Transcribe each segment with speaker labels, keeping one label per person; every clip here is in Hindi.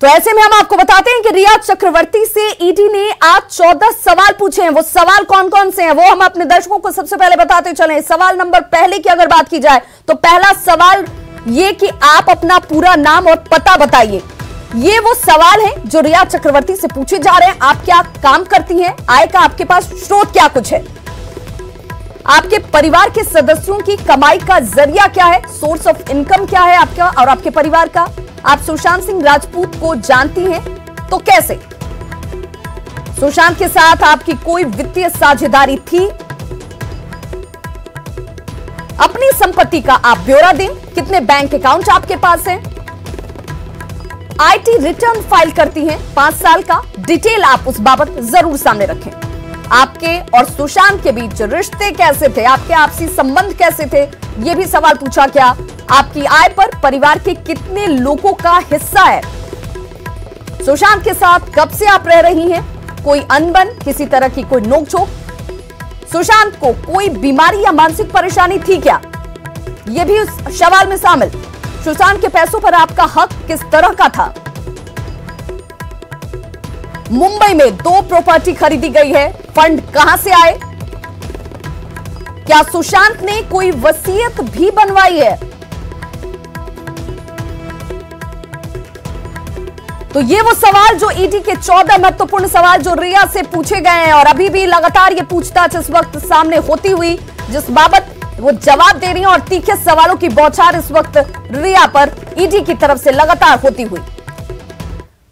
Speaker 1: तो ऐसे में हम आपको बताते हैं कि रिया चक्रवर्ती से ईडी ने आज 14 सवाल पूछे हैं। वो सवाल कौन कौन से हैं वो हम अपने दर्शकों को सबसे पहले बताते चलें। सवाल नंबर पहले की अगर बात की जाए तो पहला सवाल ये कि आप अपना पूरा नाम और पता बताइए। ये वो सवाल हैं जो रिया चक्रवर्ती से पूछे जा रहे हैं। आप क्या काम करती हैं, आय का आपके पास स्रोत क्या कुछ है, आपके परिवार के सदस्यों की कमाई का जरिया क्या है, सोर्स ऑफ इनकम क्या है आपका और आपके परिवार का, आप सुशांत सिंह राजपूत को जानती हैं तो कैसे, सुशांत के साथ आपकी कोई वित्तीय साझेदारी थी, अपनी संपत्ति का आप ब्यौरा दें, कितने बैंक अकाउंट आपके पास हैं, आईटी रिटर्न फाइल करती हैं 5 साल का, डिटेल आप उस बाबत जरूर सामने रखें। आपके और सुशांत के बीच रिश्ते कैसे थे, आपके आपसी संबंध कैसे थे, यह भी सवाल पूछा गया। आपकी आय पर परिवार के कितने लोगों का हिस्सा है, सुशांत के साथ कब से आप रह रही हैं, कोई अनबन, किसी तरह की कोई नोकझोंक, सुशांत को कोई बीमारी या मानसिक परेशानी थी क्या, यह भी उस सवाल में शामिल। सुशांत के पैसों पर आपका हक किस तरह का था, मुंबई में 2 प्रॉपर्टी खरीदी गई है, फंड कहां से आए, क्या सुशांत ने कोई वसीयत भी बनवाई है। तो ये वो सवाल जो ईडी के 14 महत्वपूर्ण सवाल जो रिया से पूछे गए हैं और अभी भी लगातार ये पूछताछ इस वक्त सामने होती हुई, जिस बाबत वो जवाब दे रही हैं और तीखे सवालों की बौछार इस वक्त रिया पर ईडी की तरफ से लगातार होती हुई।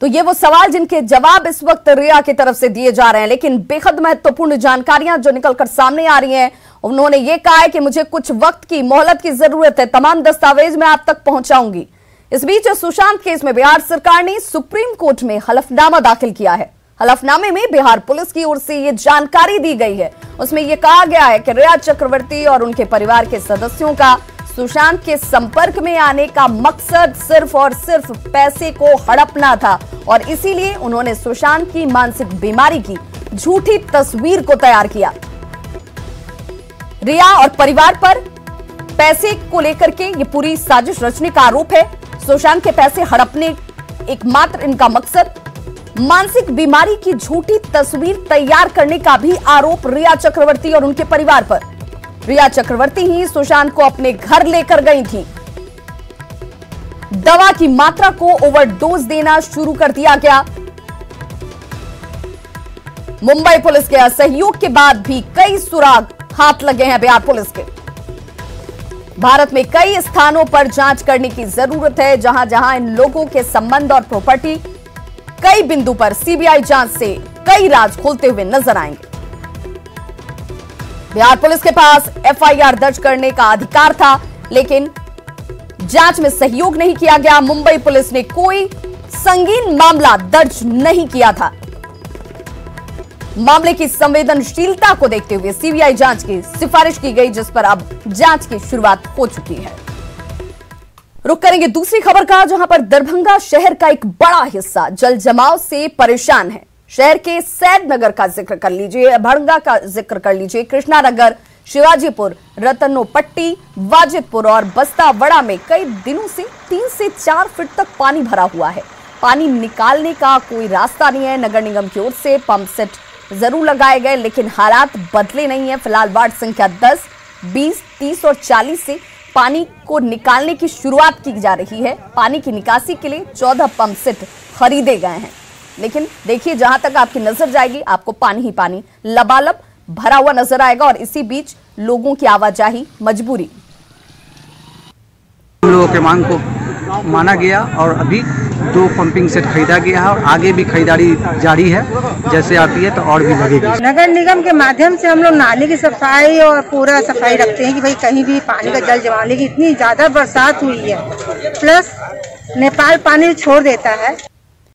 Speaker 1: तो ये वो सवाल जिनके जवाब इस वक्त रिया की तरफ से दिए जा रहे हैं, लेकिन बेहद महत्वपूर्ण जानकारियां जो निकलकर सामने आ रही हैं। उन्होंने ये कहा है कि मुझे कुछ वक्त की मोहलत की जरूरत है, तमाम दस्तावेज मैं आप तक पहुंचाऊंगी। इस बीच सुशांत केस में बिहार सरकार ने सुप्रीम कोर्ट में हलफनामा दाखिल किया है। हलफनामे में बिहार पुलिस की ओर से ये जानकारी दी गई है। उसमें यह कहा गया है कि रिया चक्रवर्ती और उनके परिवार के सदस्यों का सुशांत के संपर्क में आने का मकसद सिर्फ और सिर्फ पैसे को हड़पना था और इसीलिए उन्होंने सुशांत की मानसिक बीमारी की झूठी तस्वीर को तैयार किया। रिया और परिवार पर पैसे को लेकर के ये पूरी साजिश रचने का आरोप है। सुशांत के पैसे हड़पने एकमात्र इनका मकसद, मानसिक बीमारी की झूठी तस्वीर तैयार करने का भी आरोप रिया चक्रवर्ती और उनके परिवार पर। रिया चक्रवर्ती ही सुशांत को अपने घर लेकर गई थी। दवा की मात्रा को ओवरडोज देना शुरू कर दिया गया। मुंबई पुलिस के असहयोग के बाद भी कई सुराग हाथ लगे हैं बिहार पुलिस के। भारत में कई स्थानों पर जांच करने की जरूरत है, जहां जहां इन लोगों के संबंध और प्रॉपर्टी, कई बिंदु पर सीबीआई जांच से कई राज खुलते हुए नजर आएंगे। बिहार पुलिस के पास एफआईआर दर्ज करने का अधिकार था, लेकिन जांच में सहयोग नहीं किया गया। मुंबई पुलिस ने कोई संगीन मामला दर्ज नहीं किया था। मामले की संवेदनशीलता को देखते हुए सीबीआई जांच की सिफारिश की गई, जिस पर अब जांच की शुरुआत हो चुकी है। रुक करेंगे दूसरी खबर का, जहां पर दरभंगा शहर का एक बड़ा हिस्सा जल जमाव से परेशान है। शहर के सैद नगर का जिक्र कर लीजिए, भड़ंगा का जिक्र कर लीजिए, कृष्णा नगर, शिवाजीपुर, रतनोपट्टी, वाजिदपुर और बस्तावड़ा में कई दिनों से 3 से 4 फीट तक पानी भरा हुआ है। पानी निकालने का कोई रास्ता नहीं है। नगर निगम की ओर से पंप सेट जरूर लगाए गए, लेकिन हालात बदले नहीं है। फिलहाल वार्ड संख्या 10, 20, 30 और 40 से पानी को निकालने की शुरुआत की जा रही है। पानी की निकासी के लिए 14 पंप सेट खरीदे गए हैं, लेकिन देखिए जहां तक आपकी नजर जाएगी आपको पानी ही पानी लबालब भरा हुआ नजर आएगा और इसी बीच लोगों की आवाजाही मजबूरी।
Speaker 2: हम लोगों के मांग को माना गया और अभी 2 पंपिंग सेट खरीदा गया है और आगे भी खरीदारी जारी है। जैसे आती है तो और भी लगेगी।
Speaker 3: नगर निगम के माध्यम से हम लोग नाले की सफाई और पूरा सफाई रखते हैं कि भाई कहीं भी पानी का जल जमा, लेकिन इतनी ज्यादा बरसात हुई है, प्लस नेपाल पानी छोड़ देता है